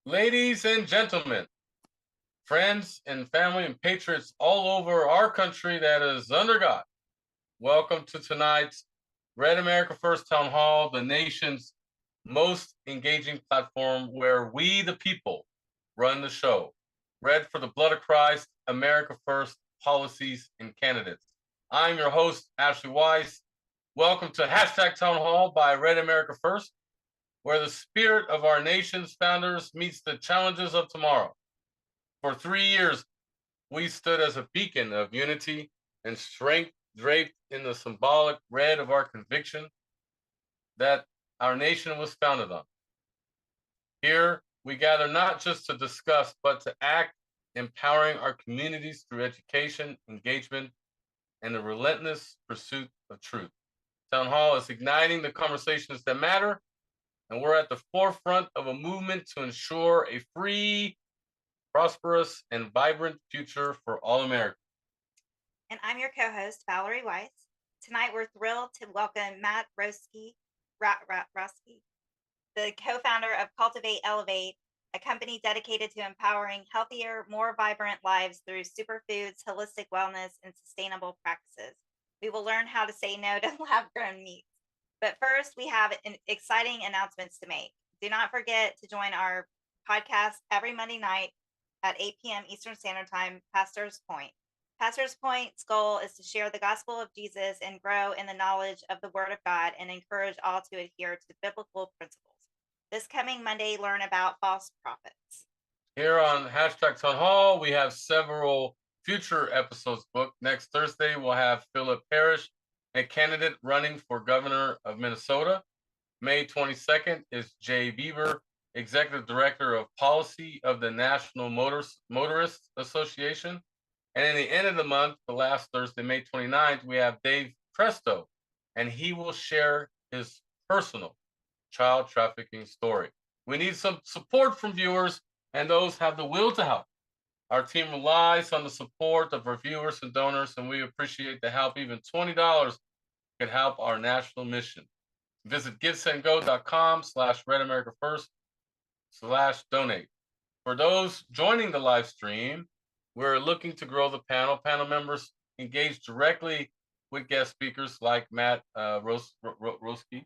Ladies and gentlemen, friends and family and patriots all over our country that is under God, welcome to tonight's Red America First Town Hall, the nation's most engaging platform where we, the people, run the show. Red for the blood of Christ, America First policies and candidates. I'm your host, Ashley Weiss. Welcome to Town Hall by Red America First, where the spirit of our nation's founders meets the challenges of tomorrow. For 3 years, we stood as a beacon of unity and strength, draped in the symbolic red of our conviction that our nation was founded on. Here, we gather not just to discuss, but to act, empowering our communities through education, engagement, and the relentless pursuit of truth. Town Hall is igniting the conversations that matter, and we're at the forefront of a movement to ensure a free, prosperous, and vibrant future for all Americans. And I'm your co-host, Valerie Weiss. Tonight, we're thrilled to welcome Matt Roeske, the co-founder of CultivateElevate, a company dedicated to empowering healthier, more vibrant lives through superfoods, holistic wellness, and sustainable practices. We will learn how to say no to lab-grown meats. But first, we have exciting announcements to make. Do not forget to join our podcast every Monday night at 8 p.m. Eastern Standard Time, Pastor's Point. Pastor's Point's goal is to share the gospel of Jesus and grow in the knowledge of the Word of God and encourage all to adhere to biblical principles. This coming Monday, learn about false prophets. Here on Town Hall, we have several future episodes booked. Next Thursday, we'll have Philip Parrish, a candidate running for governor of Minnesota. May 22nd is Jay Bieber, Executive Director of Policy of the National Motorists Association. And in the end of the month, the last Thursday, May 29th, we have Dave Presto, and he will share his personal child trafficking story. We need some support from viewers and those have the will to help. Our team relies on the support of our viewers and donors, and we appreciate the help. Even $20 could help our national mission. Visit givesendgo.com/RedAmericaFirst/donate. For those joining the live stream, we're looking to grow the panel. Panel members engage directly with guest speakers like Matt Roeske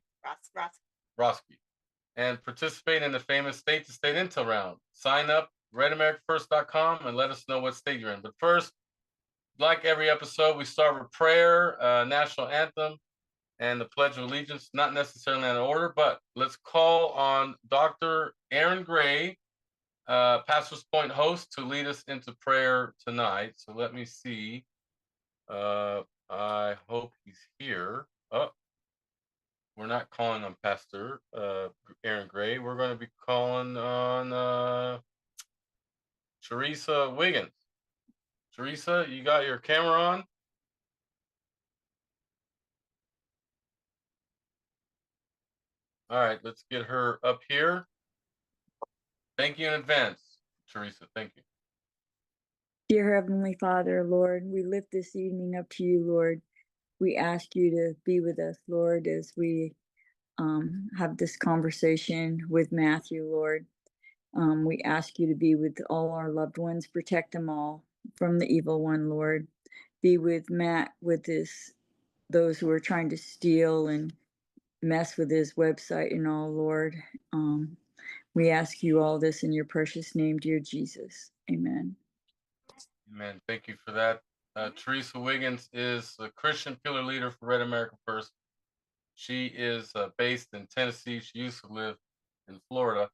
and participate in the famous state-to-state intel round. Sign up, RedAmericaFirst.com, and let us know what state you're in. But first, like every episode, we start with prayer, national anthem, and the Pledge of Allegiance, not necessarily in order, but let's call on Dr. Aaron Gray, Pastor's Point host, to lead us into prayer tonight. So let me see. I hope he's here. Oh, we're not calling on Pastor Aaron Gray. We're going to be calling on Teresa Wiggins. Teresa, you got your camera on? All right, let's get her up here. Thank you in advance, Teresa. Thank you. Dear Heavenly Father, Lord, we lift this evening up to you, Lord. We ask you to be with us, Lord, as we have this conversation with Matthew, Lord. We ask you to be with all our loved ones, protect them all from the evil one, Lord. Be with Matt, with those who are trying to steal and mess with his website and all, Lord. We ask you all this in your precious name, dear Jesus. Amen. Amen. Thank you for that. Teresa Wiggins is a Christian pillar leader for Red America First. She is based in Tennessee. She used to live in Florida.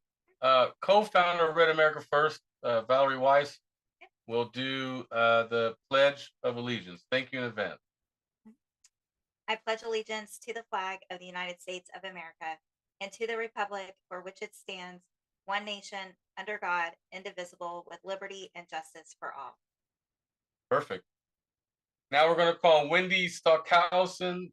Co-founder of Red America First, Valerie Weiss, will do the Pledge of Allegiance. Thank you in advance. I pledge allegiance to the flag of the United States of America and to the republic for which it stands, one nation, under God, indivisible, with liberty and justice for all. Perfect. Now we're going to call Wendy Stockhausen.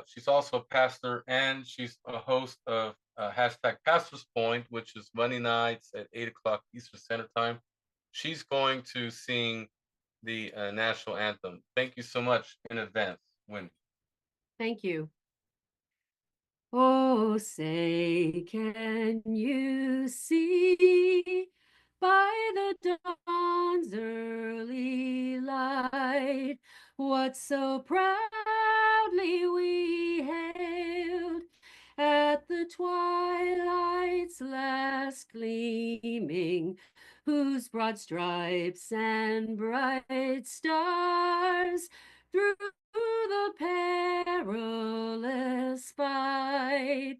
She's also a pastor, and she's a host of Pastor's Point, which is Monday nights at 8 o'clock Eastern Standard Time. She's going to sing the national anthem. Thank you so much in advance, Wendy. Thank you. Oh, say, can you see what so proudly we hailed at the twilight's last gleaming, whose broad stripes and bright stars through the perilous fight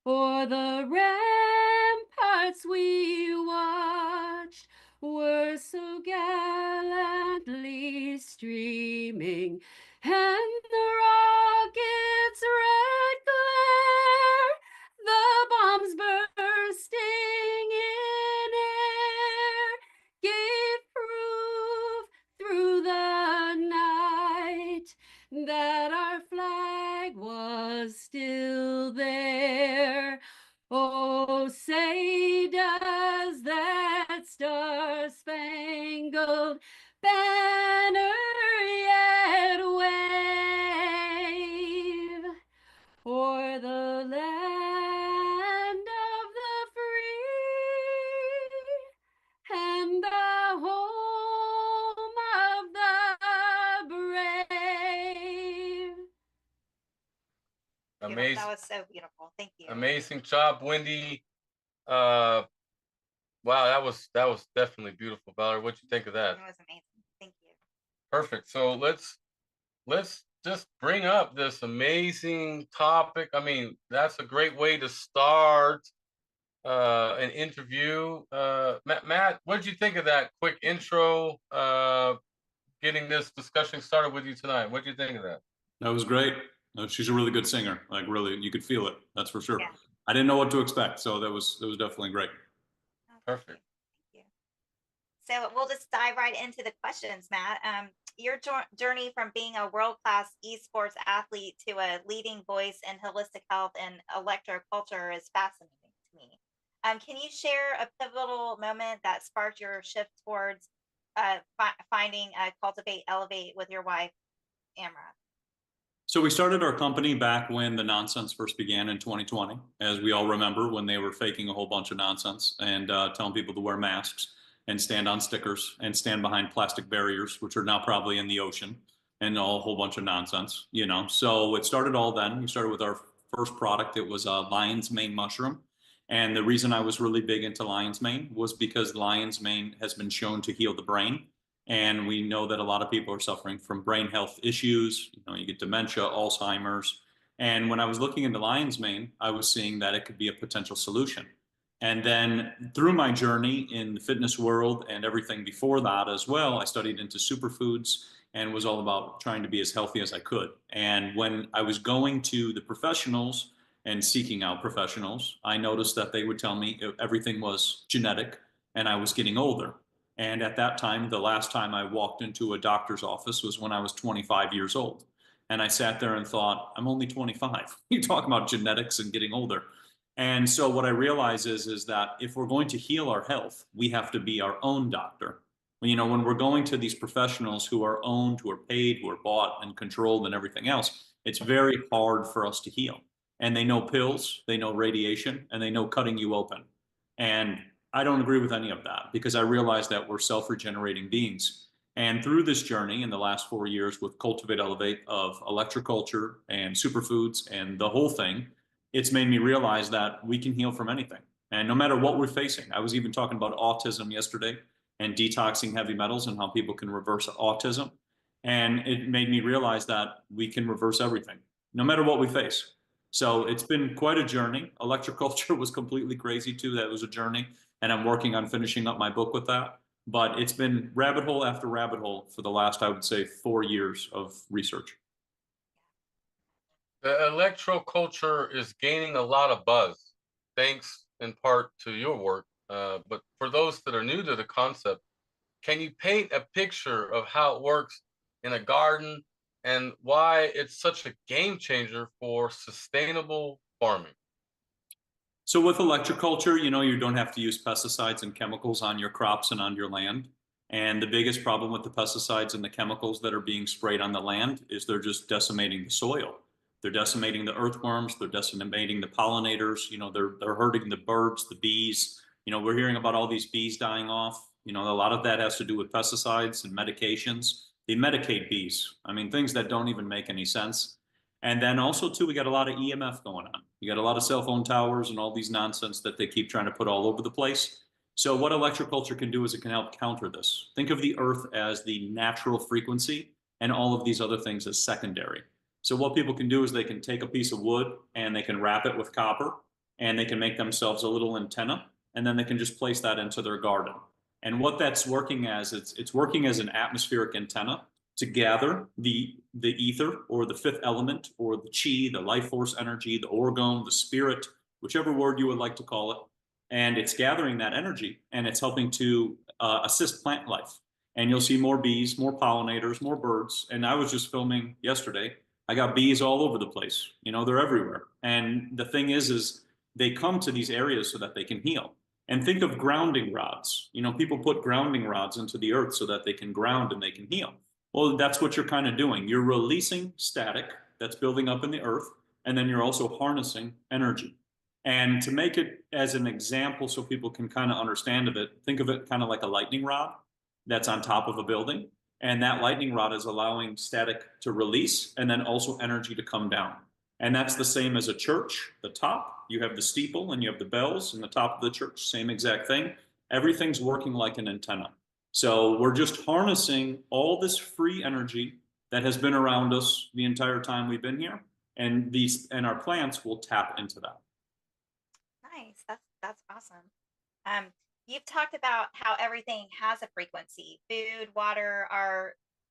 o'er the ramparts we watched were so gallantly streaming, and the rocket's red glare, the bombs bursting in air, gave proof through the night that our flag was still there. Oh, say does that star-spangled banner yet wave o'er the land of the free and the home of the brave? Beautiful. Amazing. That was so beautiful. Thank you. Amazing job, Wendy. Wow, that was definitely beautiful. Valerie, what'd you think of that? It was amazing. Thank you. Perfect. So let's just bring up this amazing topic. I mean, that's a great way to start an interview. Matt, what did you think of that quick intro? Getting this discussion started with you tonight. What did you think of that? That was great. She's a really good singer. Like really, you could feel it. That's for sure. Yeah. I didn't know what to expect, so that was definitely great. Oh, Perfect. Thank you. So we'll just dive right into the questions, Matt. Your journey from being a world-class esports athlete to a leading voice in holistic health and electroculture is fascinating to me. Can you share a pivotal moment that sparked your shift towards finding CultivateElevate with your wife, Amra? So we started our company back when the nonsense first began in 2020, as we all remember, when they were faking a whole bunch of nonsense and telling people to wear masks and stand on stickers and stand behind plastic barriers, which are now probably in the ocean, and a whole bunch of nonsense, you know. So it started all then. We started with our first product. It was a lion's mane mushroom. And the reason I was really big into lion's mane was because lion's mane has been shown to heal the brain. And we know that a lot of people are suffering from brain health issues. You know, you get dementia, Alzheimer's. And when I was looking into lion's mane, I was seeing that it could be a potential solution. And then through my journey in the fitness world and everything before that as well, I studied into superfoods and was all about trying to be as healthy as I could. And when I was going to the professionals and seeking out professionals, I noticed that they would tell me everything was genetic and I was getting older. And at that time, the last time I walked into a doctor's office was when I was 25 years old. And I sat there and thought, I'm only 25. You talk about genetics and getting older. And so what I realize is that if we're going to heal our health, we have to be our own doctor. You know, when we're going to these professionals who are owned, who are paid, who are bought and controlled and everything else, it's very hard for us to heal. And they know pills, they know radiation, and they know cutting you open. And I don't agree with any of that because I realize that we're self-regenerating beings. And through this journey in the last 4 years with CultivateElevate of electroculture and superfoods and the whole thing, it's made me realize that we can heal from anything. And no matter what we're facing, I was even talking about autism yesterday and detoxing heavy metals and how people can reverse autism. And it made me realize that we can reverse everything, no matter what we face. So it's been quite a journey. Electroculture was completely crazy too. That was a journey. And I'm working on finishing up my book with that. But it's been rabbit hole after rabbit hole for the last, I would say, 4 years of research. The electroculture is gaining a lot of buzz, thanks in part to your work. But for those that are new to the concept, can you paint a picture of how it works in a garden and why it's such a game changer for sustainable farming? So with electroculture, you know, you don't have to use pesticides and chemicals on your crops and on your land. And the biggest problem with the pesticides and the chemicals that are being sprayed on the land is they're just decimating the soil. They're decimating the earthworms, they're decimating the pollinators, you know, they're hurting the birds, the bees. You know, we're hearing about all these bees dying off. You know, a lot of that has to do with pesticides and medications. They medicate bees. I mean, things that don't even make any sense. And then also too, we got a lot of EMF going on. You got a lot of cell phone towers and all these nonsense that they keep trying to put all over the place. So what electroculture can do is it can help counter this. Think of the earth as the natural frequency and all of these other things as secondary. So what people can do is they can take a piece of wood and they can wrap it with copper and they can make themselves a little antenna, and then they can just place that into their garden. And what that's working as, it's working as an atmospheric antenna to gather the ether or the fifth element or the chi, the life force energy, the orgone, the spirit, whichever word you would like to call it. And it's gathering that energy and it's helping to assist plant life. And you'll see more bees, more pollinators, more birds. And I was just filming yesterday. I got bees all over the place. You know, they're everywhere. And the thing is they come to these areas so that they can heal. And think of grounding rods. You know, people put grounding rods into the earth so that they can ground and they can heal. Well, that's what you're kind of doing. You're releasing static that's building up in the earth, and then you're also harnessing energy. And to make it as an example so people can kind of understand of it, think of it kind of like a lightning rod that's on top of a building. And that lightning rod is allowing static to release and then also energy to come down. And that's the same as a church. The top, you have the steeple and you have the bells in the top of the church, same exact thing. Everything's working like an antenna. So we're just harnessing all this free energy that has been around us the entire time we've been here. And our plants will tap into that. Nice. That's awesome. You've talked about how everything has a frequency: food, water,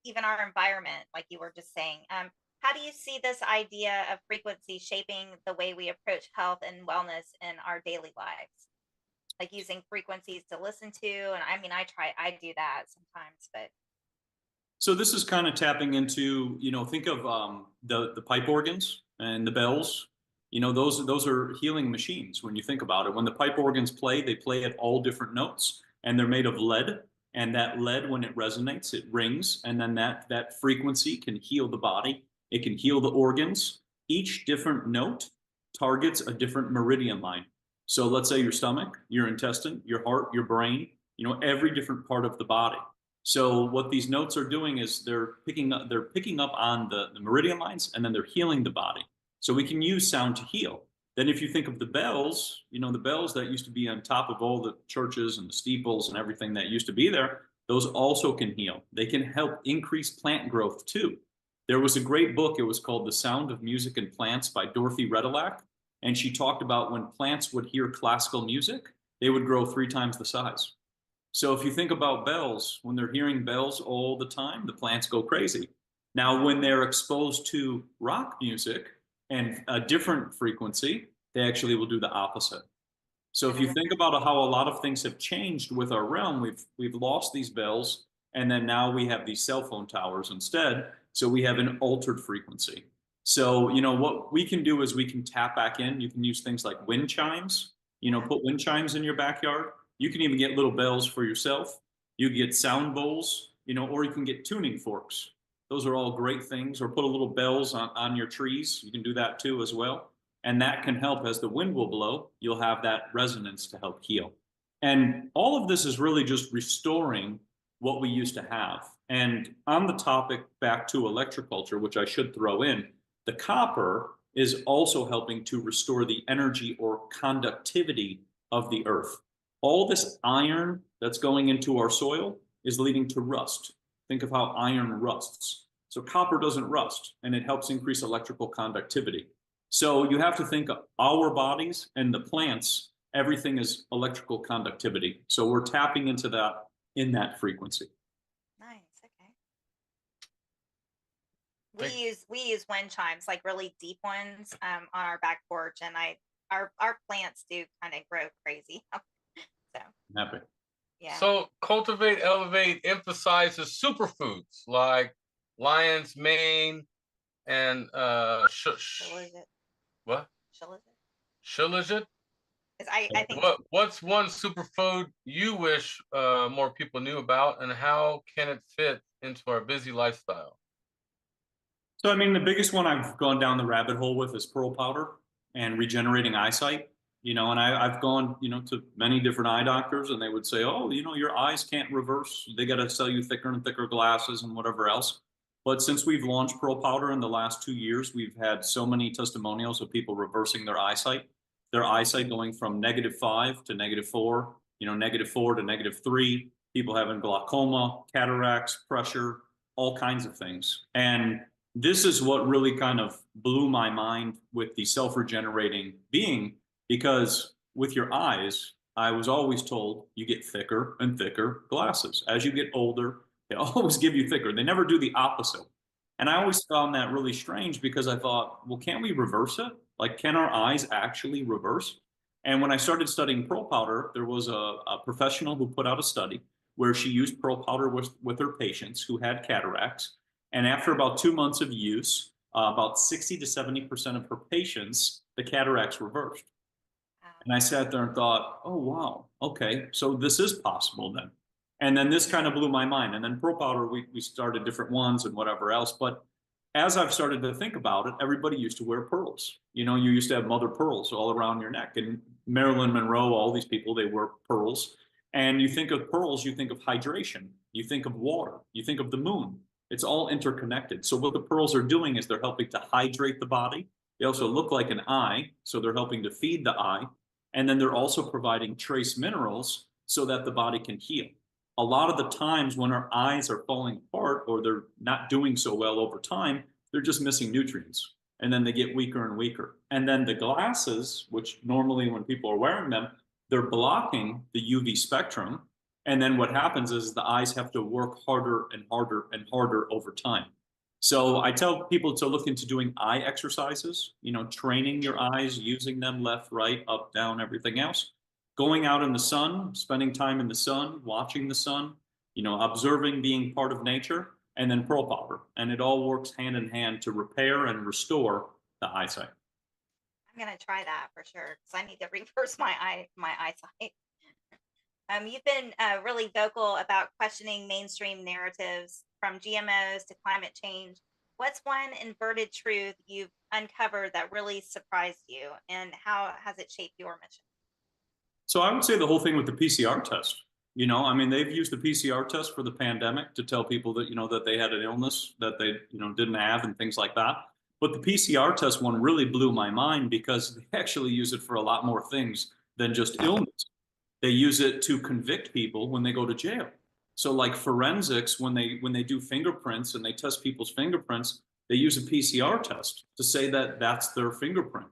even our environment, like you were just saying. How do you see this idea of frequency shaping the way we approach health and wellness in our daily lives? Like using frequencies to listen to, and I mean, I do that sometimes, but. So this is kind of tapping into, you know, think of the pipe organs and the bells. You know, those are healing machines when you think about it. When the pipe organs play, they play at all different notes, and they're made of lead. And that lead, when it resonates, it rings, and then that frequency can heal the body. It can heal the organs. Each different note targets a different meridian line. So let's say your stomach, your intestine, your heart, your brain, you know, every different part of the body. So what these notes are doing is they're picking up on the meridian lines, and then they're healing the body. So we can use sound to heal. Then if you think of the bells, you know, the bells that used to be on top of all the churches and the steeples and everything that used to be there, those also can heal. They can help increase plant growth too. There was a great book, it was called The Sound of Music and Plants by Dorothy Redelack. And she talked about when plants would hear classical music, they would grow 3 times the size. So if you think about bells, when they're hearing bells all the time, the plants go crazy. Now, when they're exposed to rock music and a different frequency, they actually will do the opposite. So if you think about how a lot of things have changed with our realm, we've lost these bells, and then now we have these cell phone towers instead. So we have an altered frequency. So, you know, what we can do is we can tap back in. You can use things like wind chimes, you know, put wind chimes in your backyard. You can even get little bells for yourself. You can get sound bowls, you know, or you can get tuning forks. Those are all great things. Or put a little bells on your trees. You can do that too as well. And that can help. As the wind will blow, you'll have that resonance to help heal. And all of this is really just restoring what we used to have. And on the topic back to electroculture, which I should throw in, the copper is also helping to restore the energy or conductivity of the earth. All this iron that's going into our soil is leading to rust. Think of how iron rusts. So copper doesn't rust, and it helps increase electrical conductivity. So you have to think of our bodies and the plants, everything is electrical conductivity. So we're tapping into that in that frequency. Nice. Okay. We use wind chimes, like really deep ones, on our back porch, and our plants do kind of grow crazy. So Happy. yeah. So CultivateElevate emphasizes superfoods like lion's mane and Shilajit. what? Shilajit. Shilajit? I think. What's one superfood you wish more people knew about, and how can it fit into our busy lifestyle? So, I mean, the biggest one I've gone down the rabbit hole with is pearl powder and regenerating eyesight. you know, and I've gone, you know, to many different eye doctors, and they would say, oh, you know, your eyes can't reverse. They got to sell you thicker and thicker glasses and whatever else. But since we've launched Pro Powder in the last 2 years, we've had so many testimonials of people reversing their eyesight going from -5 to -4, you know, -4 to -3, people having glaucoma, cataracts, pressure, all kinds of things. And this is what really kind of blew my mind with the self-regenerating being, because with your eyes, I was always told you get thicker and thicker glasses. As you get older, they always give you thicker. They never do the opposite. And I always found that really strange, because I thought, well, can't we reverse it? Like, can our eyes actually reverse? And when I started studying Pro Powder, there was a professional who put out a study where she used Pro Powder with her patients who had cataracts. And after about 2 months of use, about 60 to 70% of her patients, the cataracts reversed. And I sat there and thought, oh, wow, okay, so this is possible then. And then this kind of blew my mind. And then Pro Powder, we started different ones and whatever else. But as I've started to think about it, everybody used to wear pearls. You know, you used to have mother pearls all around your neck. And Marilyn Monroe, all these people, they wear pearls. And you think of pearls, you think of hydration, you think of water, you think of the moon. It's all interconnected. So what the pearls are doing is they're helping to hydrate the body. They also look like an eye, so they're helping to feed the eye. And then they're also providing trace minerals so that the body can heal. A lot of the times when our eyes are falling apart or they're not doing so well over time, they're just missing nutrients. And then they get weaker and weaker. And then the glasses, which normally when people are wearing them, they're blocking the UV spectrum. And then what happens is the eyes have to work harder and harder and harder over time. So I tell people to look into doing eye exercises, you know, training your eyes, using them left, right, up, down, everything else. Going out in the sun, spending time in the sun, watching the sun, you know, observing, being part of nature, and then Pro Powder. And it all works hand in hand to repair and restore the eyesight. I'm gonna try that for sure, because I need to reverse my eyesight. You've been really vocal about questioning mainstream narratives, from GMOs to climate change. What's one inverted truth you've uncovered that really surprised you, and how has it shaped your mission? So I would say the whole thing with the PCR test. You know, I mean, they've used the PCR test for the pandemic to tell people that, you know, that they had an illness that they, you know, didn't have and things like that. But the PCR test one really blew my mind, because they actually use it for a lot more things than just illness. They use it to convict people when they go to jail. So like forensics, when they do fingerprints and they test people's fingerprints, they use a PCR test to say that that's their fingerprint.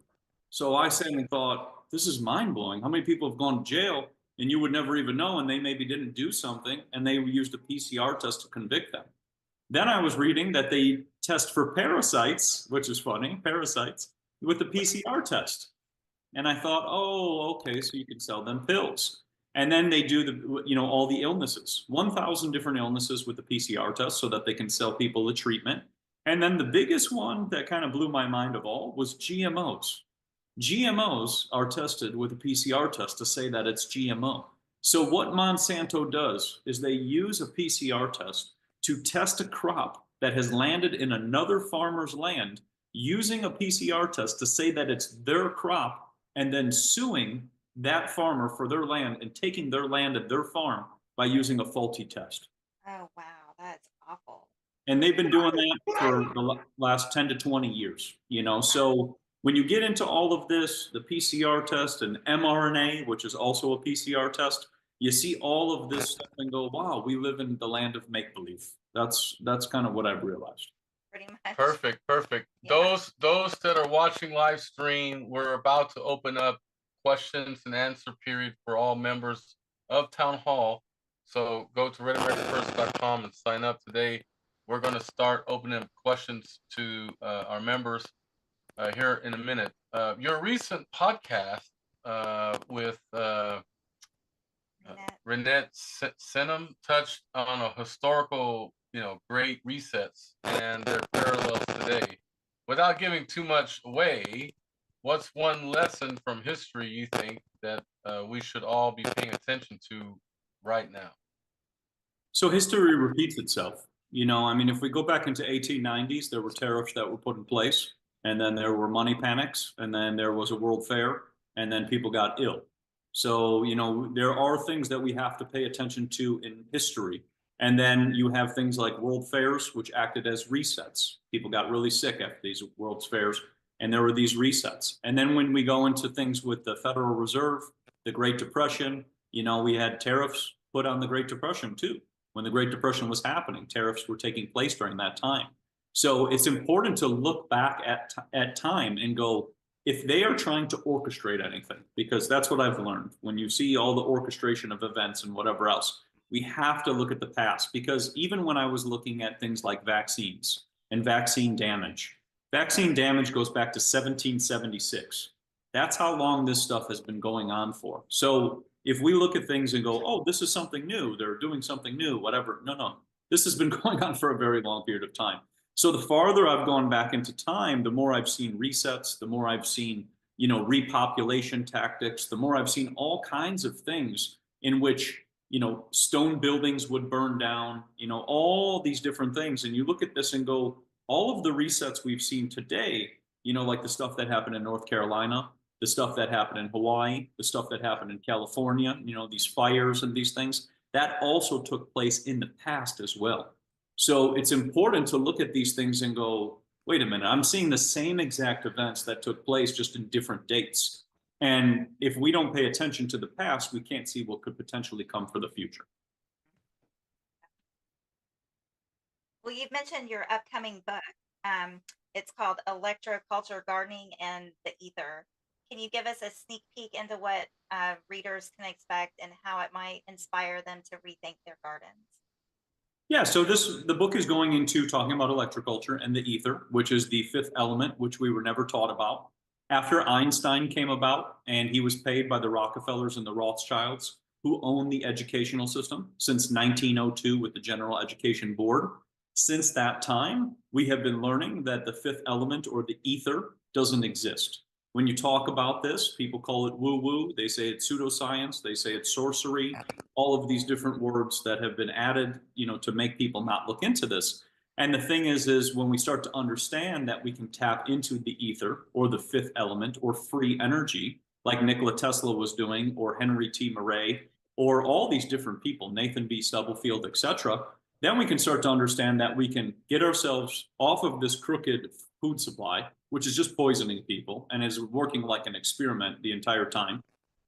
So I sat and thought, this is mind blowing. How many people have gone to jail and you would never even know, and they maybe didn't do something and they used a PCR test to convict them. Then I was reading that they test for parasites, which is funny, parasites, with the PCR test. And I thought, oh, okay, so you can sell them pills. And then they do the, you know, all the illnesses, 1,000 different illnesses with the PCR test so that they can sell people the treatment. And then the biggest one that kind of blew my mind of all was GMOs. GMOs are tested with a PCR test to say that it's GMO. So what Monsanto does is they use a PCR test to test a crop that has landed in another farmer's land, using a PCR test to say that it's their crop, and then suing that farmer for their land and taking their land and their farm by using a faulty test. Oh, wow, that's awful. And they've been doing that for the last 10 to 20 years, you know. So when you get into all of this, the PCR test and mRNA, which is also a PCR test, you see all of this stuff and go, wow, we live in the land of make-believe. That's kind of what I've realized. Pretty much. Perfect. Yeah. Those that are watching live stream, we're about to open up questions and answer period for all members of Town Hall. So go to redamericanfirst.com and sign up today. We're going to start opening up questions to our members here in a minute. Your recent podcast with Renette Senum touched on a historical, you know, great resets and their parallels today. Without giving too much away, what's one lesson from history you think that we should all be paying attention to right now? So history repeats itself. You know, I mean, if we go back into 1890s, there were tariffs that were put in place, and then there were money panics, and then there was a world fair, and then people got ill. So, you know, there are things that we have to pay attention to in history. And then you have things like world fairs, which acted as resets. People got really sick after these world fairs, and there were these resets. And then when we go into things with the Federal Reserve, the Great Depression, you know, we had tariffs put on the Great Depression too. When the Great Depression was happening, tariffs were taking place during that time. So it's important to look back at time and go, if they are trying to orchestrate anything, because that's what I've learned. When you see all the orchestration of events and whatever else, we have to look at the past, because even when I was looking at things like vaccines and vaccine damage goes back to 1776. That's how long this stuff has been going on for. So if we look at things and go, oh, this is something new, they're doing something new, whatever. No, this has been going on for a very long period of time. So the farther I've gone back into time, the more I've seen resets, the more I've seen, you know, repopulation tactics, the more I've seen all kinds of things in which, you know, stone buildings would burn down, you know, all these different things. And you look at this and go, all of the resets we've seen today, you know, like the stuff that happened in North Carolina, the stuff that happened in Hawaii, the stuff that happened in California, you know, these fires and these things, that also took place in the past as well. So it's important to look at these things and go, wait a minute, I'm seeing the same exact events that took place just in different dates. And if we don't pay attention to the past, we can't see what could potentially come for the future. Well, you've mentioned your upcoming book. It's called Electroculture, Gardening and the Ether. Can you give us a sneak peek into what readers can expect and how it might inspire them to rethink their gardens? Yeah, so the book is going into talking about electroculture and the ether, which is the fifth element, which we were never taught about. After Einstein came about and he was paid by the Rockefellers and the Rothschilds, who own the educational system since 1902 with the General Education Board. Since that time, we have been learning that the fifth element, or the ether, doesn't exist. When you talk about this, people call it woo-woo. They say it's pseudoscience. They say it's sorcery. All of these different words that have been added, you know, to make people not look into this. And the thing is when we start to understand that we can tap into the ether, or the fifth element, or free energy, like Nikola Tesla was doing, or Henry T. Murray, or all these different people, Nathan B. Stubblefield, etc., then we can start to understand that we can get ourselves off of this crooked food supply, which is just poisoning people and is working like an experiment the entire time.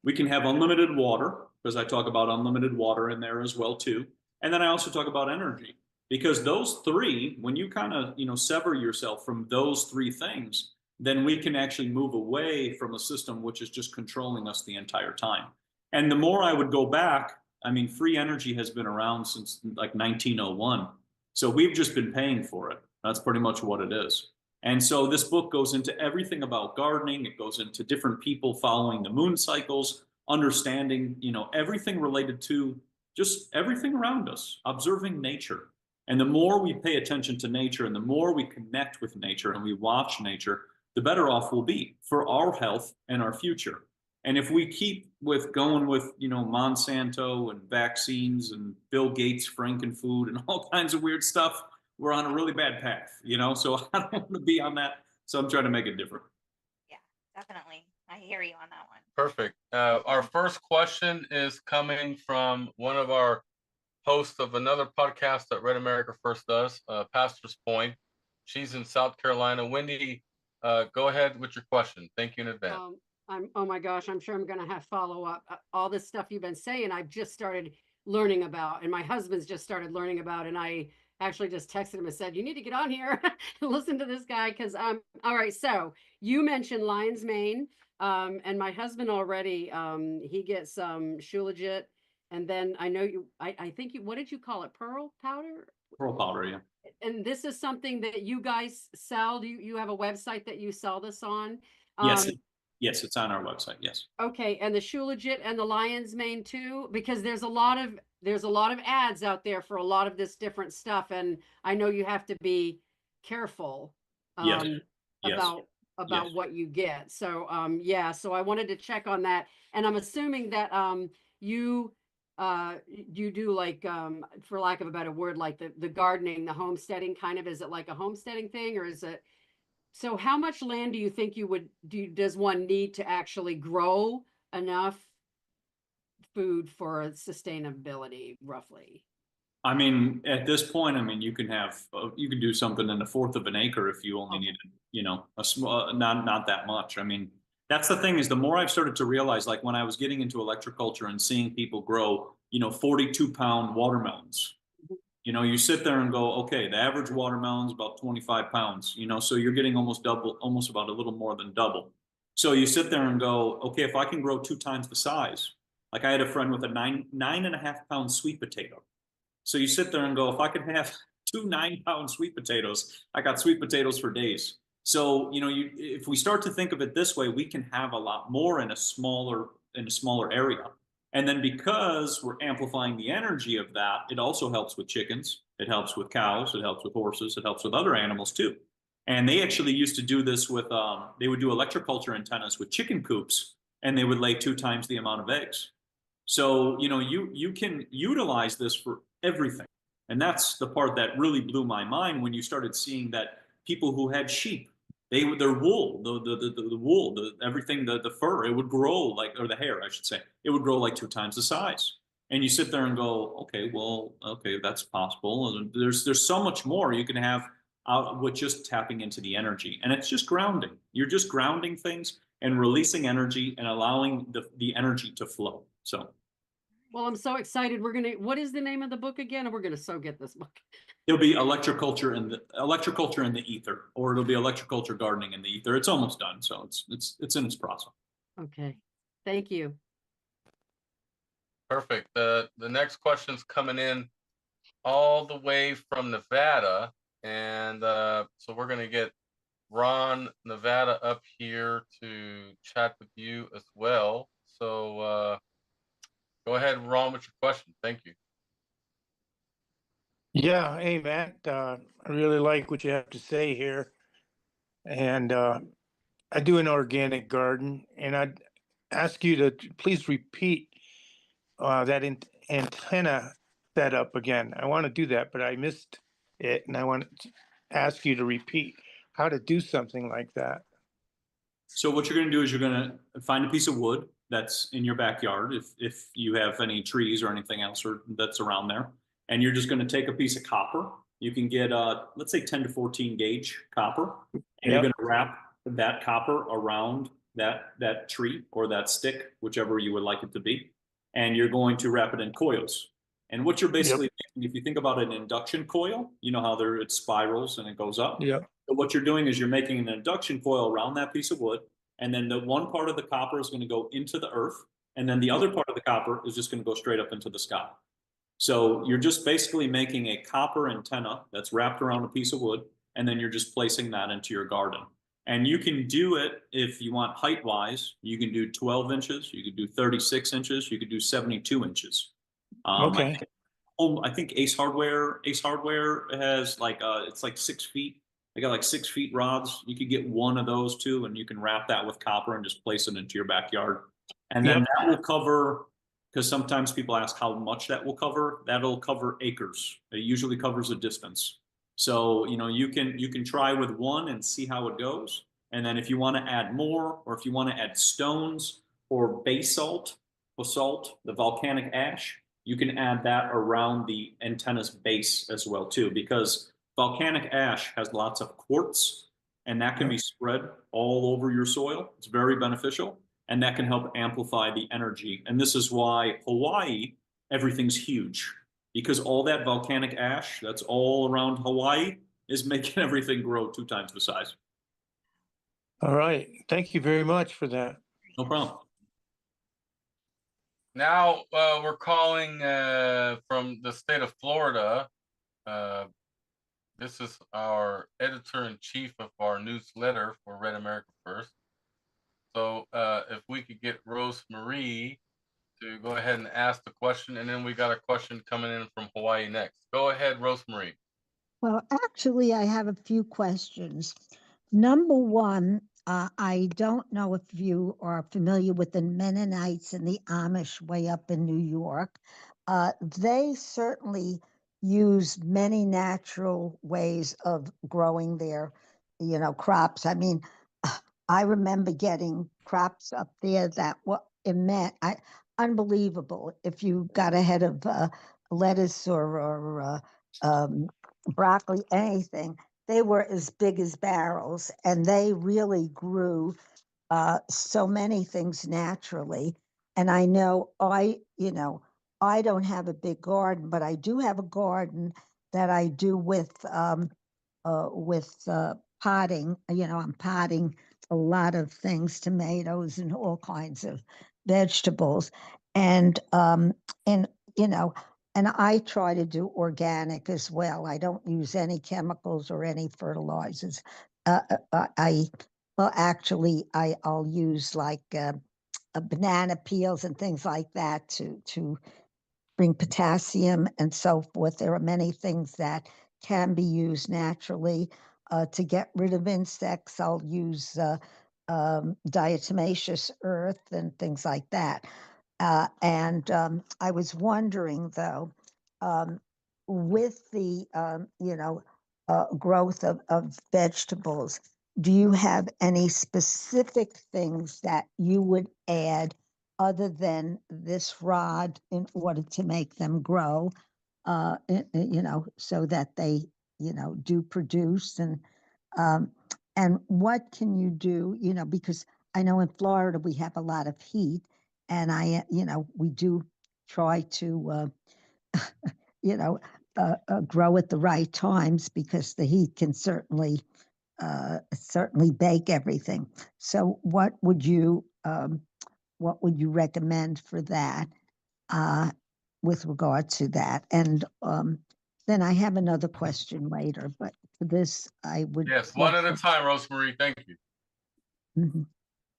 We can have unlimited water, because I talk about unlimited water in there as well too. And then I also talk about energy, because those three, when you kind of, you know, sever yourself from those three things, then we can actually move away from a system which is just controlling us the entire time. And the more I would go back, I mean, free energy has been around since like 1901. So we've just been paying for it. That's pretty much what it is. And so this book goes into everything about gardening. It goes into different people following the moon cycles, understanding, you know, everything related to just everything around us, observing nature. And the more we pay attention to nature and the more we connect with nature and we watch nature, the better off we'll be for our health and our future. And if we keep going with, you know, Monsanto and vaccines and Bill Gates Frankenfood and all kinds of weird stuff, we're on a really bad path, you know? So I don't want to be on that. So I'm trying to make it different. Yeah, definitely. I hear you on that one. Perfect. Our first question is coming from one of our hosts of another podcast that Red America First does, Pastor's Point. She's in South Carolina. Wendy, go ahead with your question. Thank you in advance. Oh my gosh, I'm sure I'm going to have follow up. All this stuff you've been saying, I've just started learning about, and my husband's just started learning about, and I actually just texted him and said, you need to get on here and listen to this guy, because all right, so you mentioned lion's mane, and my husband already, he gets some Shilajit, and then I know I think you, what did you call it? Pearl powder? Pearl powder, yeah. And this is something that you guys sell. You have a website that you sell this on? Yes, it's on our website. Yes. Okay, and the Shilajit and the lion's mane too, because there's a lot of ads out there for a lot of this different stuff, and I know you have to be careful Yes. about Yes. what you get. So yeah, so I wanted to check on that, and I'm assuming that you do like for lack of a better word, like the gardening, the homesteading kind of. Is it like a homesteading thing, or is it So how much land do you think does one need to actually grow enough food for sustainability, roughly? I mean, at this point, I mean, you can do something in a fourth of an acre if you only Okay. needed, a small, not that much. I mean, that's the thing is the more I've started to realize, like when I was getting into electroculture and seeing people grow, 42-pound watermelons, you sit there and go, okay, the average watermelon's about 25 pounds, so you're getting almost double, almost about a little more than double. So you sit there and go, okay, if I can grow 2 times the size, like I had a friend with a 9.5 pound sweet potato. So you sit there and go, if I could have 2 9-pound sweet potatoes, I got sweet potatoes for days. So, if we start to think of it this way, we can have a lot more in a smaller area. And then because we're amplifying the energy of that, it also helps with chickens. It helps with cows. It helps with horses. It helps with other animals too. And they actually used to do this with, they would do electroculture antennas with chicken coops, and they would lay 2 times the amount of eggs. So, you can utilize this for everything. And that's the part that really blew my mind when you started seeing that people who had sheep, their wool, the wool, everything, the fur, it would grow like, or the hair, I should say, it would grow like 2 times the size. And you sit there and go, okay, well, okay, that's possible. And there's so much more you can have out with just tapping into the energy. And it's just grounding. You're just grounding things and releasing energy and allowing the energy to flow. So. Well, I'm so excited. What is the name of the book again? And we're gonna so get this book. It'll be electroculture in the ether, or it'll be electroculture gardening in the ether. It's almost done, so it's in its process. Okay, thank you. Perfect. The next question's coming in all the way from Nevada, and so we're gonna get Ron, Nevada, up here to chat with you as well. So go ahead, Ron, with your question. Thank you. Yeah, hey Matt, I really like what you have to say here. And I do an organic garden, and I'd ask you to please repeat that antenna setup again. I want to do that, but I missed it, and I want to ask you to repeat how to do something like that. So what you're going to do is you're going to find a piece of wood that's in your backyard, if you have any trees or anything else that's around there, and you're just going to take a piece of copper. You can get let's say 10 to 14 gauge copper, and you're going to wrap that copper around that tree or that stick, whichever you would like it to be, and you're going to wrap it in coils. And what you're basically making, if you think about an induction coil, you know how it spirals and it goes up. Yeah. So what you're doing is you're making an induction coil around that piece of wood, and then the one part of the copper is going to go into the earth, and then the other part of the copper is just going to go straight up into the sky. So you're just basically making a copper antenna that's wrapped around a piece of wood, and then you're just placing that into your garden. And you can do it if you want height-wise. You can do 12 inches, you could do 36 inches, you could do 72 inches. Okay. I think Ace Hardware has like it's like 6 feet. They got like 6 feet rods. You could get one of those too, and you can wrap that with copper and just place it into your backyard. And then that will cover, because sometimes people ask how much that will cover. That'll cover acres. It usually covers a distance. So you can try with one and see how it goes. And then if you want to add more, or if you want to add stones or basalt, the volcanic ash, you can add that around the antenna's base as well too, because volcanic ash has lots of quartz, and that can be spread all over your soil. It's very beneficial, and that can help amplify the energy. And this is why Hawaii, everything's huge, because all that volcanic ash that's all around Hawaii is making everything grow 2 times the size. All right. Thank you very much for that. No problem. Now we're calling from the state of Florida. This is our editor-in-chief of our newsletter for Red America First. So if we could get Rosemary to go ahead and ask the question, and then we got a question coming in from Hawaii next. Go ahead, Rosemary. Well, actually, I have a few questions. Number one, I don't know if you are familiar with the Mennonites and the Amish way up in New York. They certainly use many natural ways of growing their crops. I mean, I remember getting crops up there that were unbelievable. If you got ahead of lettuce or broccoli, anything, they were as big as barrels, and they really grew so many things naturally. And I know I don't have a big garden, but I do have a garden that I do with potting. I'm potting a lot of things, tomatoes and all kinds of vegetables, and and you know, and I try to do organic as well. I don't use any chemicals or any fertilizers. I well, actually, I'll use like banana peels and things like that to bring potassium and so forth. There are many things that can be used naturally to get rid of insects. I'll use diatomaceous earth and things like that. And I was wondering, though, with the growth of vegetables, do you have any specific things that you would add other than this rod in order to make them grow, so that they, do produce? And what can you do, because I know in Florida we have a lot of heat, and we do try to, you know, grow at the right times because the heat can certainly bake everything. So what would you recommend for that, with regard to that? And then I have another question later, but for this, I would. Yes, one at a time, Rosemary. Thank you. Mhm.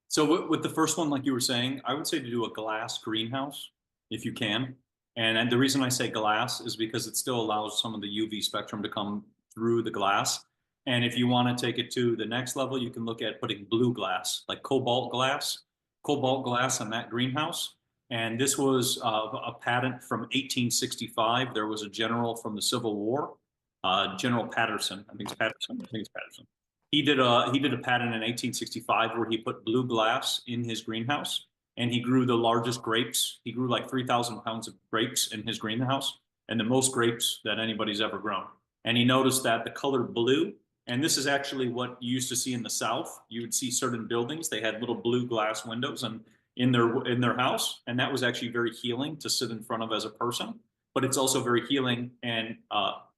So with the first one, like you were saying, I would say to do a glass greenhouse if you can. And the reason I say glass is because it still allows some of the UV spectrum to come through the glass. And if you want to take it to the next level, you can look at putting blue glass, like cobalt glass on that greenhouse. And this was a patent from 1865. There was a general from the Civil War, General Patterson. I think it's Patterson. He did a patent in 1865 where he put blue glass in his greenhouse, and he grew the largest grapes. He grew like 3,000 pounds of grapes in his greenhouse, and the most grapes that anybody's ever grown. And he noticed that the color blue, and this is actually what you used to see in the South. You would see certain buildings, they had little blue glass windows and in their house, and that was actually very healing to sit in front of as a person. But it's also very healing and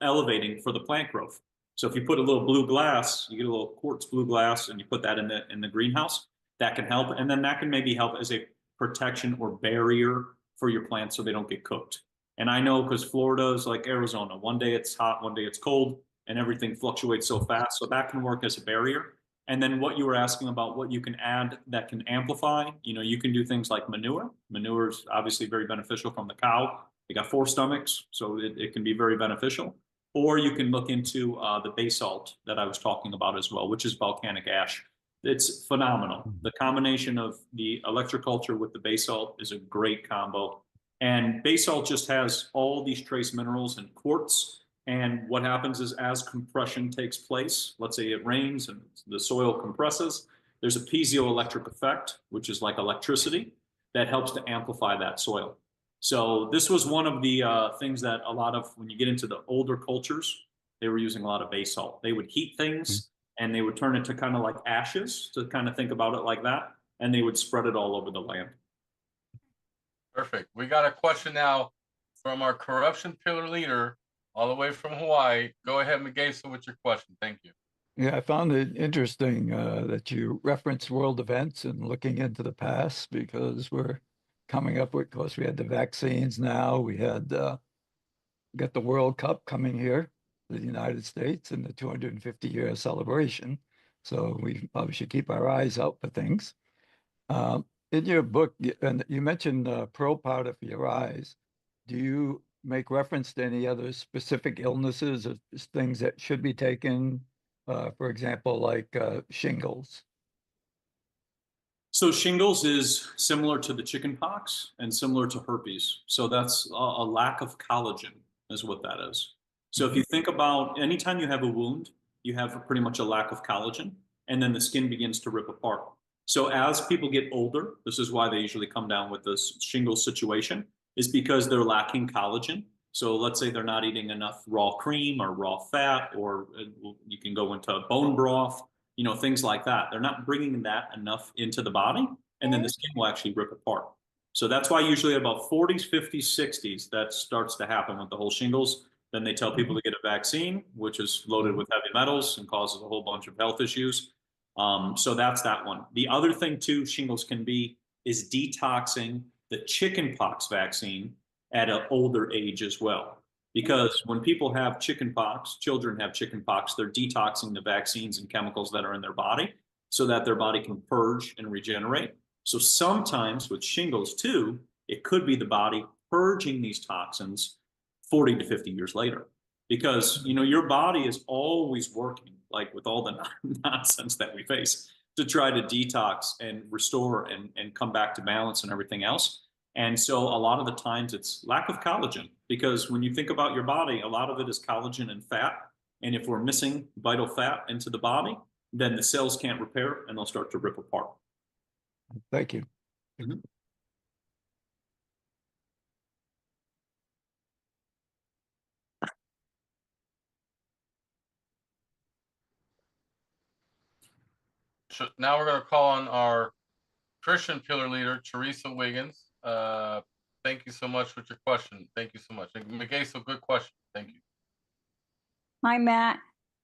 elevating for the plant growth. So if you put a little blue glass, you get a little quartz blue glass, and you put that in the greenhouse, that can help. And then that can maybe help as a protection or barrier for your plants so they don't get cooked. And I know because Florida is like Arizona. One day it's hot, one day it's cold, and everything fluctuates so fast. So that can work as a barrier. And then what you were asking about what you can add that can amplify, you can do things like manure. Manure is obviously very beneficial from the cow. They got 4 stomachs, so it can be very beneficial. Or you can look into the basalt that I was talking about as well, which is volcanic ash. It's phenomenal. The combination of the electroculture with the basalt is a great combo. And basalt just has all these trace minerals and quartz. And what happens is as compression takes place, let's say it rains and the soil compresses, there's a piezoelectric effect, which is like electricity, that helps to amplify that soil. So this was one of the things that a lot of, when you get into the older cultures, they were using a lot of basalt. They would heat things and they would turn it to kind of like ashes, to kind of think about it like that, and they would spread it all over the land. Perfect. We got a question now from our corruption pillar leader all the way from Hawaii. Go ahead, Megasa, with your question. Thank you. Yeah, I found it interesting that you referenced world events and looking into the past, because we're coming up with, of course, we had the vaccines now, we had got the World Cup coming here to the United States and the 250-year celebration. So we probably should keep our eyes out for things. In your book, and you mentioned Pro Powder for your eyes. Do you make reference to any other specific illnesses or things that should be taken? For example, like shingles. So shingles is similar to the chicken pox and similar to herpes. So that's a lack of collagen is what that is. So if you think about anytime you have a wound, you have pretty much a lack of collagen, and then the skin begins to rip apart. So as people get older, this is why they usually come down with this shingles situation, is because they're lacking collagen. So let's say they're not eating enough raw cream or raw fat, or you can go into bone broth, you know, things like that. They're not bringing that enough into the body, and then the skin will actually rip apart. So that's why usually about 40s, 50s, 60s, that starts to happen with the whole shingles. Then they tell people to get a vaccine, which is loaded with heavy metals and causes a whole bunch of health issues. So that's that one. The other thing too, shingles can be, is detoxing the chickenpox vaccine at an older age as well. Because when people have chickenpox, children have chickenpox, they're detoxing the vaccines and chemicals that are in their body so that their body can purge and regenerate. So sometimes with shingles too, it could be the body purging these toxins 40 to 50 years later. Because, you know, your body is always working, like with all the nonsense that we face, to try to detox and restore and come back to balance and everything else. And so a lot of the times it's lack of collagen, because when you think about your body, a lot of it is collagen and fat. And if we're missing vital fat into the body, then the cells can't repair and they'll start to rip apart. Thank you. Mhm. So now we're going to call on our Christian pillar leader, Teresa Wiggins. Thank you so much for your question. Thank you so much. And Megay, good question. Thank you. Hi, Matt.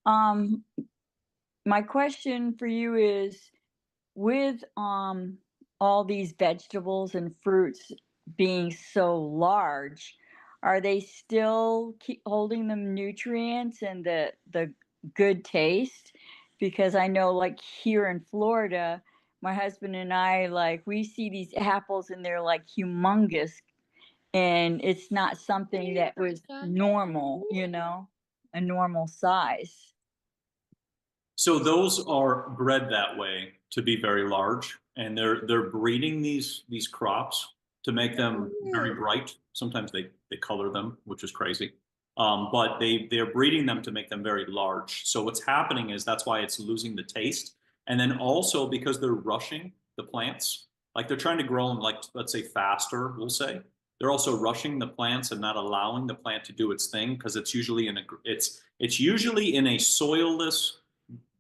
My question for you is, with all these vegetables and fruits being so large, are they still keep holding the nutrients and the good taste? Because I know, like here in Florida, my husband and I, like, we see these apples and they're like humongous, and it's not something that was normal, you know, a normal size. So those are bred that way to be very large, and they're breeding these crops to make them very bright. Sometimes they color them, which is crazy. But they're breeding them to make them very large. So what's happening is that's why it's losing the taste. And then also because they're rushing the plants, like they're trying to grow them, like, let's say faster, we'll say. They're also rushing the plants and not allowing the plant to do its thing, because it's usually in a soilless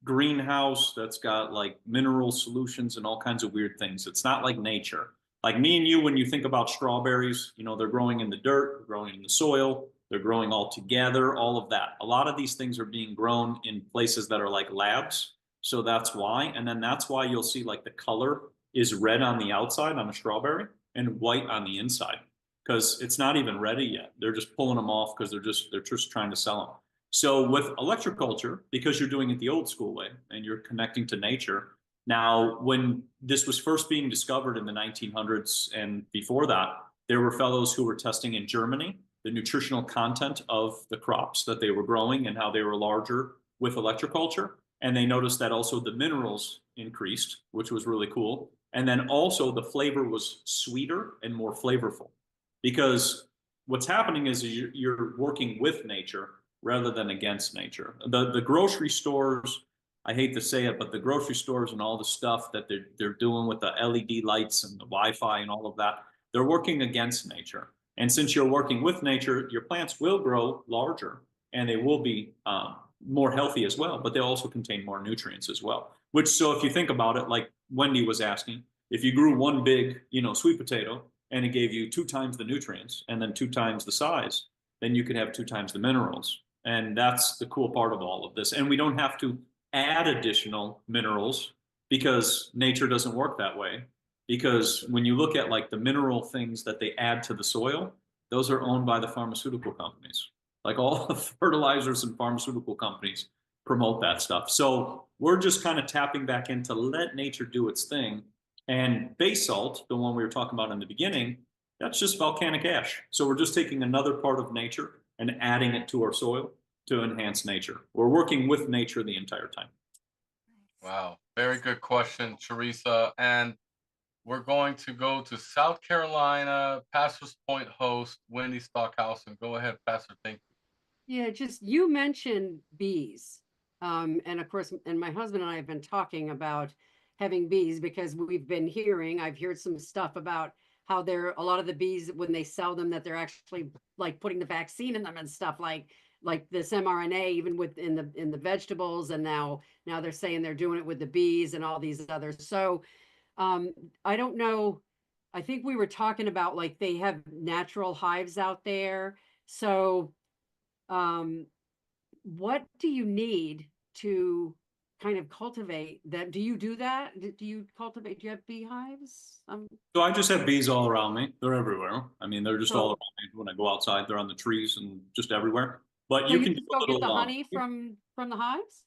greenhouse that's got like mineral solutions and all kinds of weird things. It's not like nature. Like me and you, when you think about strawberries, you know, they're growing in the dirt, they're growing in the soil, they're growing all together, all of that. A lot of these things are being grown in places that are like labs. So that's why. And then that's why you'll see like the color is red on the outside on a strawberry and white on the inside, because it's not even ready yet. They're just pulling them off because they're just trying to sell them. So with electroculture, because you're doing it the old school way and you're connecting to nature. Now, when this was first being discovered in the 1900s and before that, there were fellows who were testing in Germany the nutritional content of the crops that they were growing and how they were larger with electroculture. And they noticed that also the minerals increased, which was really cool. And then also the flavor was sweeter and more flavorful, because what's happening is you're working with nature rather than against nature. The grocery stores, I hate to say it, but the grocery stores and all the stuff that they're doing with the LED lights and the Wi-Fi and all of that, they're working against nature. And since you're working with nature, your plants will grow larger and they will be more healthy as well, but they also contain more nutrients as well. Which, so if you think about it, like Wendy was asking, if you grew one big, you know, sweet potato and it gave you 2 times the nutrients and then 2 times the size, then you could have 2 times the minerals. And that's the cool part of all of this. And we don't have to add additional minerals, because nature doesn't work that way. Because when you look at like the mineral things that they add to the soil, those are owned by the pharmaceutical companies. Like all the fertilizers and pharmaceutical companies promote that stuff. So we're just kind of tapping back in to let nature do its thing. And base salt, the one we were talking about in the beginning, that's just volcanic ash. So we're just taking another part of nature and adding it to our soil to enhance nature. We're working with nature the entire time. Wow, very good question, Teresa. And we're going to go to South Carolina, Pastor's Point host, Wendy Stockhausen. Go ahead, Pastor. Thank you. Yeah, just you mentioned bees. And of course, and my husband and I have been talking about having bees because I've heard some stuff about how a lot of the bees, when they sell them, that they're actually like putting the vaccine in them and stuff like this mRNA, even in the vegetables. And now they're saying they're doing it with the bees and all these others. So I don't know. I think we were talking about like they have natural hives out there. So what do you need to kind of cultivate that? Do you do that? Do you cultivate? Do you have beehives? So I just have bees all around me. They're everywhere. I mean, they're just all So, around me. When I go outside, they're on the trees and just everywhere. But so you you can do just a go get the little. honey from the hives?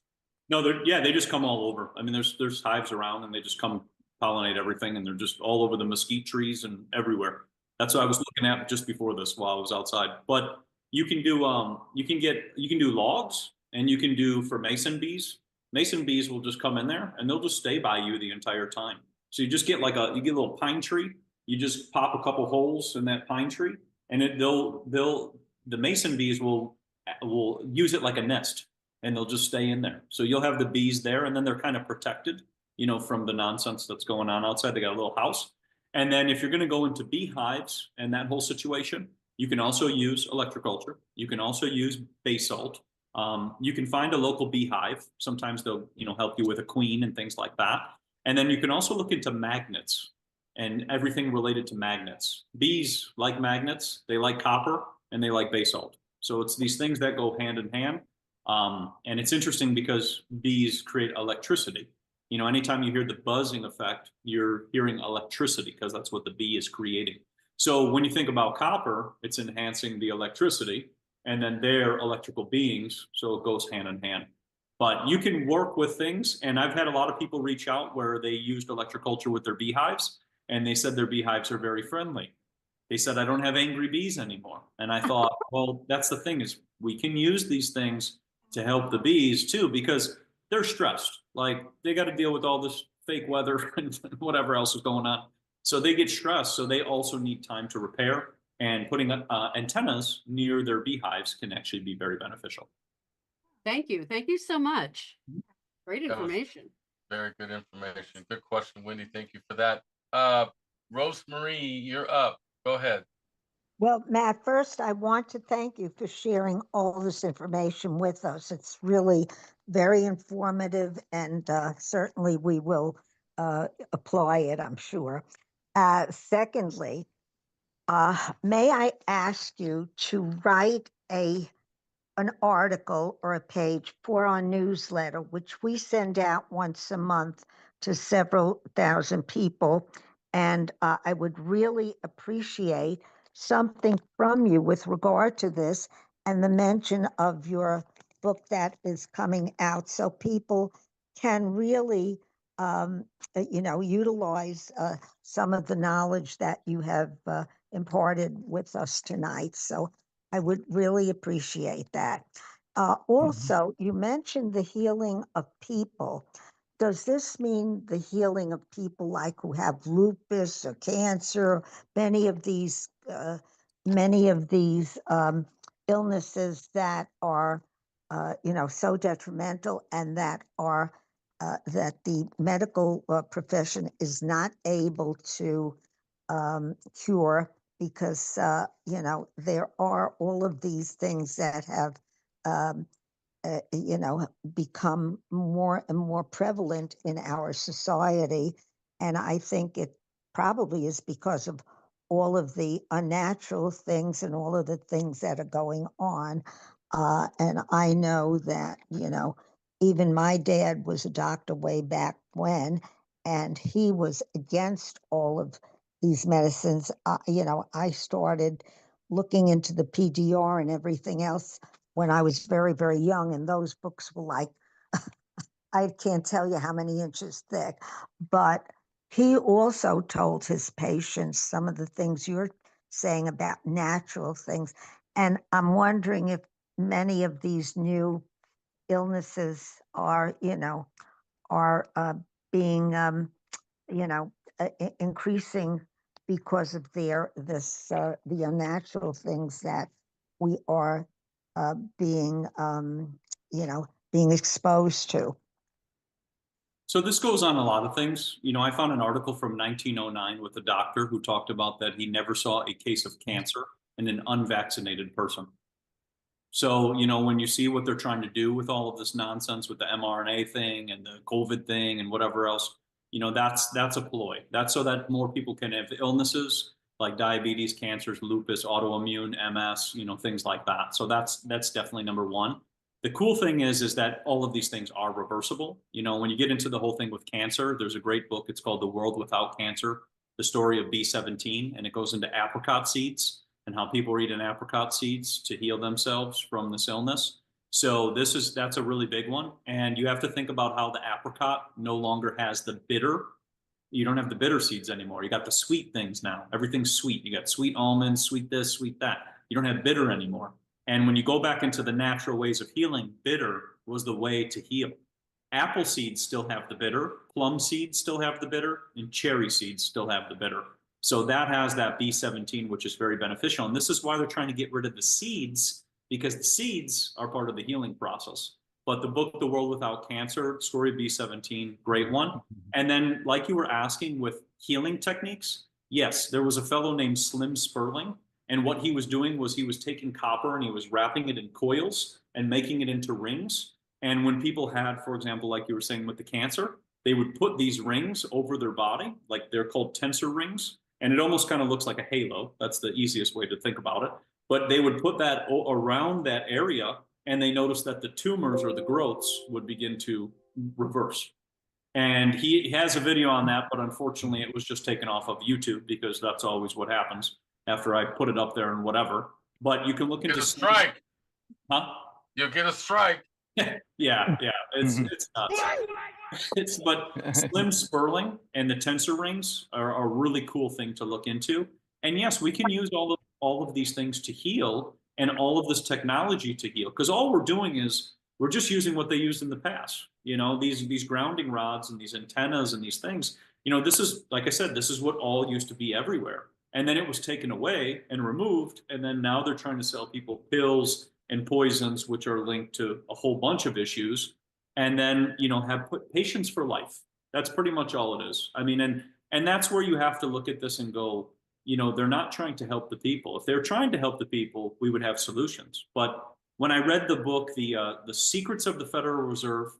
No, they just come all over. I mean, there's hives around, and they just come pollinate everything, and they're just all over the mesquite trees and everywhere. That's what I was looking at just before this while I was outside. But you can do logs, and you can do for mason bees. Mason bees will just come in there, and they'll just stay by you the entire time. So you just get you get a little pine tree. You just pop a couple holes in that pine tree, and the mason bees will use it like a nest, and they'll just stay in there. So you'll have the bees there, and then they're kind of protected, from the nonsense that's going on outside. They got a little house. And then if you're going to go into beehives and that whole situation, you can also use electroculture. You can also use basalt. You can find a local beehive. Sometimes they'll, help you with a queen and things like that. And then you can also look into magnets and everything related to magnets. Bees like magnets, they like copper, and they like basalt. So it's these things that go hand in hand. And it's interesting because bees create electricity. Anytime you hear the buzzing effect, you're hearing electricity because that's what the bee is creating. So when you think about copper, it's enhancing the electricity, and then they're electrical beings, so it goes hand in hand. But you can work with things, and I've had a lot of people reach out where they used electroculture with their beehives, and they said their beehives are very friendly. They said, I don't have angry bees anymore. And I thought, well, that's the thing, is we can use these things to help the bees too, because they're stressed. Like they got to deal with all this fake weather and whatever else is going on. So they get stressed. So they also need time to repair, and putting antennas near their beehives can actually be very beneficial. Thank you. Thank you so much. Great That was information. very good information. Good question, Wendy. Thank you for that. Rosemary, you're up. Go ahead. Well, Matt, first, I want to thank you for sharing all this information with us. It's really very informative, and certainly we will apply it, I'm sure. Secondly, may I ask you to write an article or a page for our newsletter, which we send out once a month to several thousand people. And I would really appreciate something from you with regard to this, and the mention of your book that is coming out, so people can really, utilize some of the knowledge that you have imparted with us tonight. So I would really appreciate that. Also, you mentioned the healing of people. Does this mean the healing of people like who have lupus or cancer, many of these illnesses that are, so detrimental, and that are that the medical profession is not able to cure, because there are all of these things that have become more and more prevalent in our society, and I think it probably is because of all of the unnatural things and all of the things that are going on. And I know that even my dad was a doctor way back when, and he was against all of these medicines. I started looking into the PDR and everything else when I was very, very young, and those books were like, I can't tell you how many inches thick. But he also told his patients some of the things you're saying about natural things. And I'm wondering if many of these new illnesses are, being, increasing because of the unnatural things that we are being, being exposed to? So this goes on a lot of things. You know, I found an article from 1909 with a doctor who talked about that he never saw a case of cancer in an unvaccinated person. So, you know, when you see what they're trying to do with all of this nonsense with the mRNA thing and the COVID thing and whatever else, you know, that's a ploy. That's so that more people can have illnesses like diabetes, cancers, lupus, autoimmune, MS, you know, things like that. So that's definitely number one. The cool thing is that all of these things are reversible. You know, when you get into the whole thing with cancer, there's a great book. It's called The World Without Cancer, the story of B17, and it goes into apricot seeds and how people are eating apricot seeds to heal themselves from this illness. So that's a really big one. And you have to think about how the apricot no longer has the bitter. You don't have the bitter seeds anymore. You got the sweet things now. Everything's sweet. You got sweet almonds, sweet this, sweet that. You don't have bitter anymore. And when you go back into the natural ways of healing, bitter was the way to heal. Apple seeds still have the bitter, plum seeds still have the bitter, and cherry seeds still have the bitter. So that has that B17, which is very beneficial. And this is why they're trying to get rid of the seeds, because the seeds are part of the healing process. But the book, The World Without Cancer, story of B17, great one. And then, like you were asking with healing techniques, yes, there was a fellow named Slim Sperling. And what he was doing was he was taking copper and he was wrapping it in coils and making it into rings. And when people had, for example, like you were saying with the cancer, they would put these rings over their body, like they're called tensor rings. And it almost kind of looks like a halo. That's the easiest way to think about it. But they would put that around that area, and they noticed that the tumors or the growths would begin to reverse. And he has a video on that, but unfortunately it was just taken off of YouTube because that's always what happens after I put it up there and whatever. But you can look into— Get a strike. Huh? You'll get a strike. Yeah, it's nuts. But Slim Sperling and the tensor rings are a really cool thing to look into. And yes, we can use all of these things to heal and all of this technology to heal, because all we're doing is we're just using what they used in the past. You know, these grounding rods and these antennas and these things. You know, this is, like I said, this is what all used to be everywhere. And then it was taken away and removed. And then now they're trying to sell people pills and poisons, which are linked to a whole bunch of issues. And then, you know, have put patients for life. That's pretty much all it is. I mean, and that's where you have to look at this and go, you know, they're not trying to help the people. If they're trying to help the people, we would have solutions. But when I read the book, The Secrets of the Federal Reserve,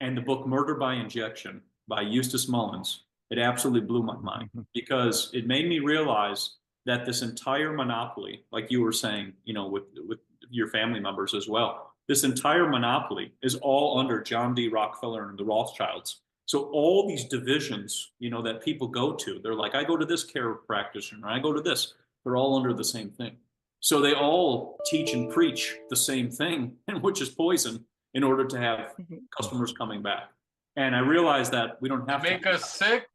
and the book Murder by Injection by Eustace Mullins, it absolutely blew my mind, because it made me realize that this entire monopoly, like you were saying, you know, with your family members as well, this entire monopoly is all under John D. Rockefeller and the Rothschilds. So all these divisions, you know, that people go to, they're like, I go to this care practitioner, I go to this, they're all under the same thing. So they all teach and preach the same thing, which is poison, in order to have customers coming back. And I realized that we don't have to make us sick,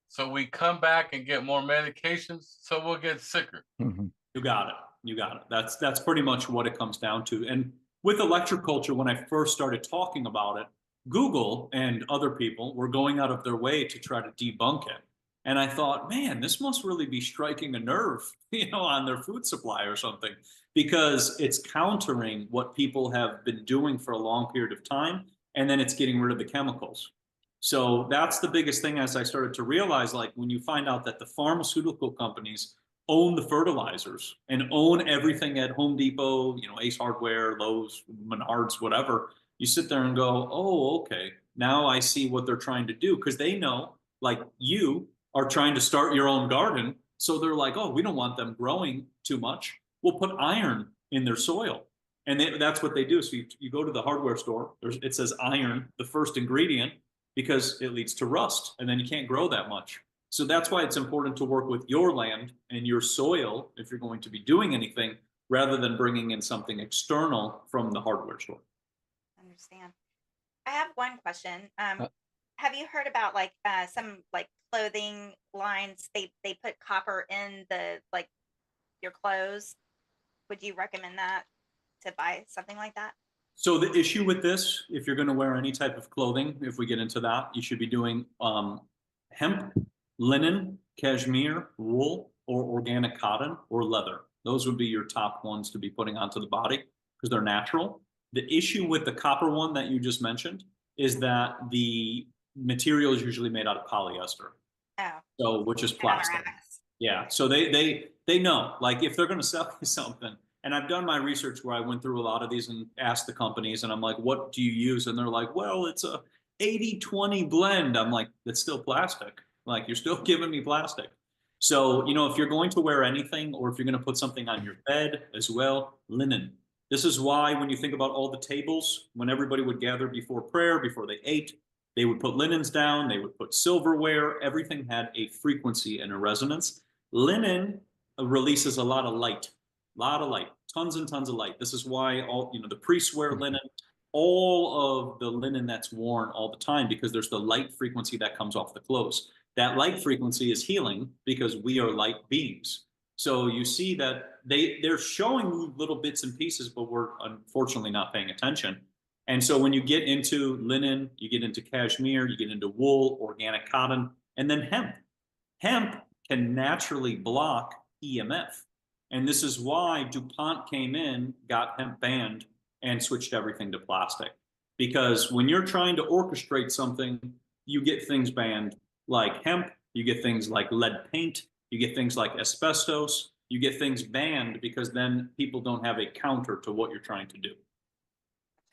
so we come back and get more medications, so we'll get sicker. You got it. You got it. That's pretty much what it comes down to. And with electroculture, when I first started talking about it, Google and other people were going out of their way to try to debunk it. And I thought, man, this must really be striking a nerve, you know, on their food supply or something, because it's countering what people have been doing for a long period of time. And then it's getting rid of the chemicals. So that's the biggest thing, as I started to realize, like when you find out that the pharmaceutical companies own the fertilizers and own everything at Home Depot, you know, Ace Hardware, Lowe's, Menards, whatever, you sit there and go, oh, okay, now I see what they're trying to do, because they know, like you are trying to start your own garden. So they're like, oh, we don't want them growing too much. We'll put iron in their soil. And that's what they do. So you go to the hardware store, it says iron, the first ingredient, because it leads to rust, and then you can't grow that much. So that's why it's important to work with your land and your soil if you're going to be doing anything, rather than bringing in something external from the hardware store. Understand. I have one question. Have you heard about like some like clothing lines? They put copper in the like your clothes. Would you recommend that to buy something like that? So the issue with this, if you're going to wear any type of clothing, if we get into that, you should be doing hemp, linen, cashmere, wool, or organic cotton or leather. Those would be your top ones to be putting onto the body, because they're natural. The issue with the copper one that you just mentioned is that the material is usually made out of polyester, Oh, so which is plastic. Yeah, so they know, like, if they're going to sell you something, and I've done my research where I went through a lot of these and asked the companies, and I'm like, what do you use? And they're like, well, it's a 80-20 blend. I'm like, it's still plastic. Like, you're still giving me plastic. So, you know, if you're going to wear anything, or if you're going to put something on your bed as well, linen. This is why when you think about all the tables, when everybody would gather before prayer, before they ate, they would put linens down, they would put silverware, everything had a frequency and a resonance. Linen releases a lot of light, tons and tons of light. This is why all, you know, the priests wear linen, all of the linen that's worn all the time, because there's the light frequency that comes off the clothes. That light frequency is healing because we are light beings. So you see that they're showing you little bits and pieces, but we're unfortunately not paying attention. And so when you get into linen, you get into cashmere, you get into wool, organic cotton, and then hemp. Hemp can naturally block EMF. And this is why DuPont came in, got hemp banned, and switched everything to plastic. Because when you're trying to orchestrate something, you get things banned like hemp, you get things like lead paint, you get things like asbestos, you get things banned because then people don't have a counter to what you're trying to do.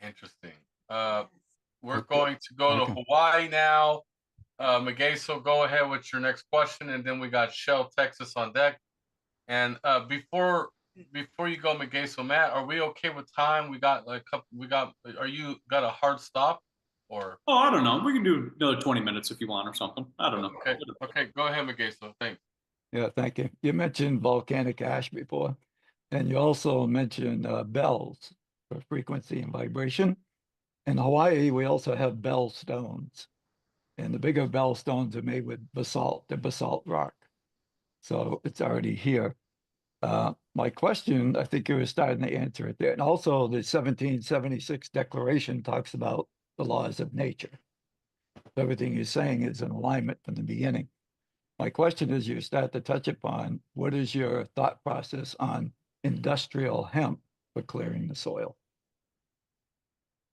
Interesting. We're going to go to Hawaii now. Megeso, go ahead with your next question, and then we got Shell, Texas on deck. And before you go, Megeso, Matt, are we okay with time? We got a couple. Are you got a hard stop, or? Oh, I don't know. We can do another 20 minutes if you want or something. I don't know. Okay. Go ahead, Megeso. Thanks. Yeah, thank you. You mentioned volcanic ash before, and you also mentioned bells for frequency and vibration. In Hawaii, we also have bell stones, and the bigger bell stones are made with basalt, the basalt rock. So it's already here. My question, I think you were starting to answer it there. And also the 1776 Declaration talks about the laws of nature. Everything you're saying is in alignment from the beginning. My question is, you start to touch upon, what is your thought process on industrial hemp for clearing the soil?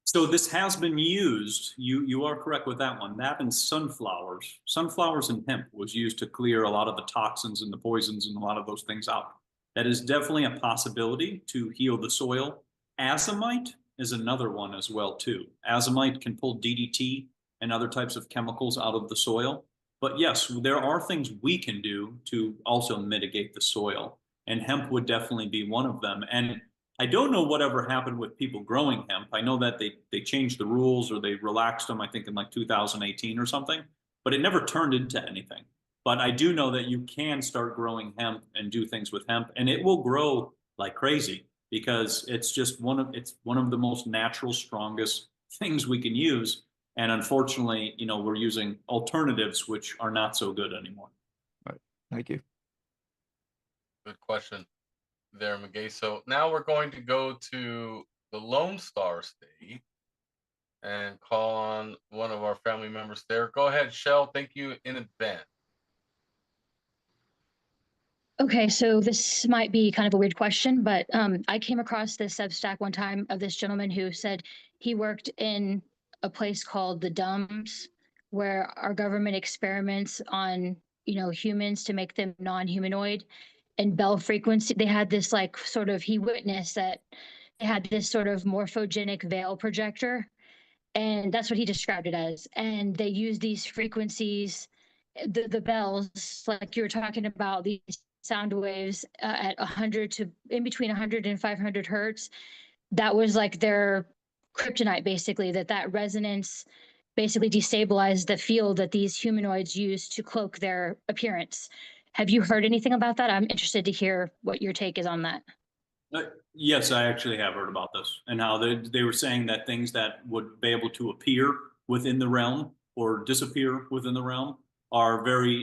So this has been used. You are correct with that one. That and sunflowers. Sunflowers and hemp was used to clear a lot of the toxins and the poisons and a lot of those things out. That is definitely a possibility to heal the soil. Azomite is another one as well too. Azomite can pull DDT and other types of chemicals out of the soil. But yes, there are things we can do to also mitigate the soil, and hemp would definitely be one of them. And I don't know whatever happened with people growing hemp. I know that they changed the rules, or they relaxed them, I think in like 2018 or something, but it never turned into anything. But I do know that you can start growing hemp and do things with hemp, and it will grow like crazy because it's just one of the most natural, strongest things we can use. And unfortunately, you know, we're using alternatives which are not so good anymore. Right. Thank you. Good question there, Megeso. Now we're going to go to the Lone Star State and call on one of our family members there. Go ahead, Shell. Thank you in advance. Okay, so this might be kind of a weird question, but I came across this Substack one time of this gentleman who said he worked in a place called the Dumbs, where our government experiments on, humans to make them non-humanoid and bell frequency. They had this he witnessed that they had this sort of morphogenic veil projector, and that's what he described it as. And they use these frequencies, the bells, like you were talking about, these sound waves at 100 to in between 100 and 500 hertz. That was like their kryptonite, basically, that resonance basically destabilized the field that these humanoids use to cloak their appearance. Have you heard anything about that? I'm interested to hear what your take is on that. Yes, I actually have heard about this, and how they were saying that things that would be able to appear within the realm or disappear within the realm are very